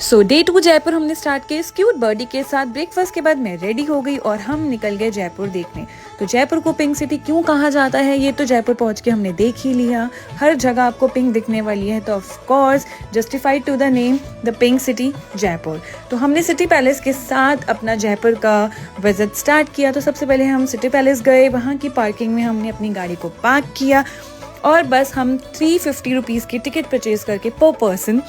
सो day 2 Jaipur हमने start किया इस क्यूट बर्डी के साथ। ब्रेकफास्ट के बाद मैं रेडी हो गई और हम निकल गए जयपुर देखने। तो जयपुर को पिंक सिटी क्यों कहा जाता है ये तो जयपुर पहुंच के हमने देख ही लिया। हर जगह आपको पिंक दिखने वाली है, तो of course justified to the name the pink city Jaipur. तो हमने सिटी पैलेस के साथ अपना जयपुर का विजिट स्टार्ट किया। तो सबसे पहले हम सिटी पैलेस गए, वहाँ की पार्किंग में हमने अपनी गाड़ी को पार्क किया और बस हम 350 रुपीज़ की टिकट परचेज़ करके पर पर्सन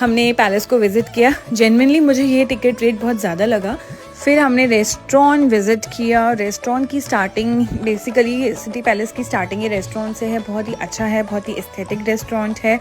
हमने पैलेस को विज़िट किया। जेन्युइनली मुझे ये टिकट रेट बहुत ज़्यादा लगा। फिर हमने रेस्टोरेंट विज़िट किया। रेस्टोरेंट की स्टार्टिंग बेसिकली सिटी पैलेस की स्टार्टिंग ये रेस्टोरेंट से है। बहुत ही अच्छा है, बहुत ही एस्थेटिक रेस्टोरेंट है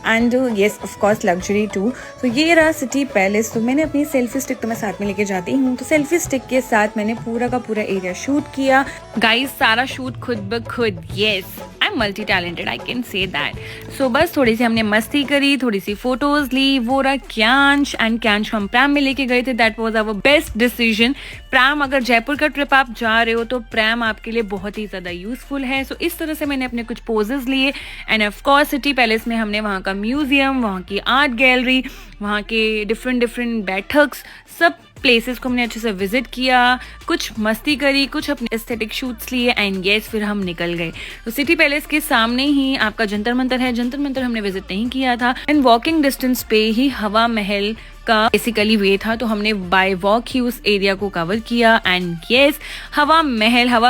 and yes of course luxury too. तो ये रहा सिटी पैलेस। तो मैंने अपनी सेल्फी स्टिक तो मैं साथ में लेके जाती हूँ, तो सेल्फी स्टिक के साथ मैंने पूरा का पूरा एरिया शूट किया। गाइस सारा शूट खुद ब खुद। Yes I am multi talented, I can say that. So बस थोड़ी सी हमने मस्ती करी, थोड़ी सी फोटोज ली। वो रहा क्यांश एंड क्यांश को हम प्रैम में लेके गए थे। That was our best decision. प्रैम, अगर जयपुर का ट्रिप आप जा रहे हो तो प्रैम आपके लिए बहुत ही ज्यादा यूजफुल है। सो इस तरह से मैंने अपने कुछ पोजेस लिए end of course city palace में हमने वहाँ का म्यूजियम, वहाँ की आर्ट गैलरी, वहाँ के डिफरेंट बैठक्स, सब प्लेसेस को हमने अच्छे से विजिट किया। कुछ मस्ती करी, कुछ अपने एस्थेटिक शूट्स लिए एंड येस फिर हम निकल गए। तो सिटी पैलेस के सामने ही आपका जंतर मंतर है। जंतर मंतर हमने विजिट नहीं किया था एंड वॉकिंग डिस्टेंस पे ही हवा महल का बेसिकली वे था, तो हमने बाय वॉक ही उस एरिया को कवर किया एंड येस हवा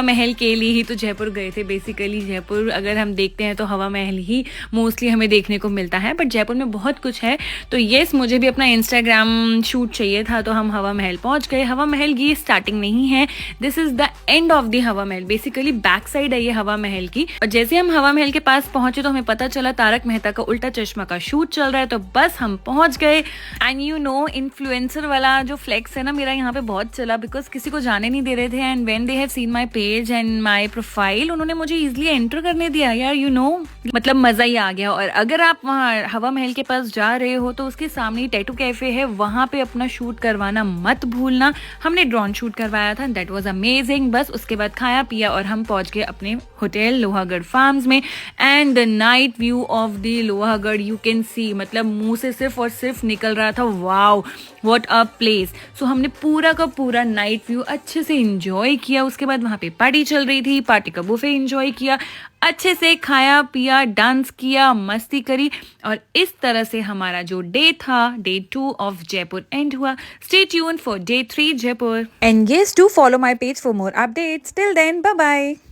महल के लिए ही तो जयपुर गए थे। बेसिकली जयपुर अगर हम देखते हैं तो हवा महल ही मोस्टली हमें देखने को मिलता है, बट जयपुर में बहुत कुछ है। तो येस मुझे भी अपना इंस्टाग्राम शूट चाहिए था, तो हम हवा महल पहुंच गए। हवा महल की स्टार्टिंग नहीं है, this is the end of the हवा महल। बेसिकली बैक साइड है ये हवा महल की। और जैसे हम हवा महल के पास पहुंचे तो हमें पता चला तारक मेहता का उल्टा चश्मा का शूट चल रहा है। तो बस हम पहुंच गए एंड यू नो इन्फ्लुएंसर वाला जो फ्लेक्स है ना मेरा यहाँ पे बहुत चला, बिकॉज किसी को जाने नहीं दे रहे थे and when they have seen my page and my profile उन्होंने मुझे इजीली एंटर करने दिया यार, यू नो मतलब मजा ही आ गया। और अगर आप वहाँ हवा महल के पास जा रहे हो तो उसके सामने टैटू कैफे है, वहाँ पे अपना शूट करवाना मत भूलना। हमने ड्रोन शूट करवाया था, दैट वाज अमेजिंग। बस उसके बाद खाया पिया और हम पहुंच गए अपने होटल लोहागढ़ फार्म्स में and the night view of the Lohagarh you can see, मतलब मुंह से सिर्फ और सिर्फ निकल रहा था वाओ व्हाट अ प्लेस। सो हमने पूरा का पूरा नाइट व्यू अच्छे से एंजॉय किया। उसके बाद वहाँ पे पार्टी चल रही थी, पार्टी का बुफे एंजॉय किया, अच्छे से खाया पिया, डांस किया, मस्ती करी और इस तरह से हमारा जो डे था डे 2 ऑफ जयपुर एंड हुआ। Stay tuned for day 3 Jaipur and yes do follow my page for more updates. Till then bye bye.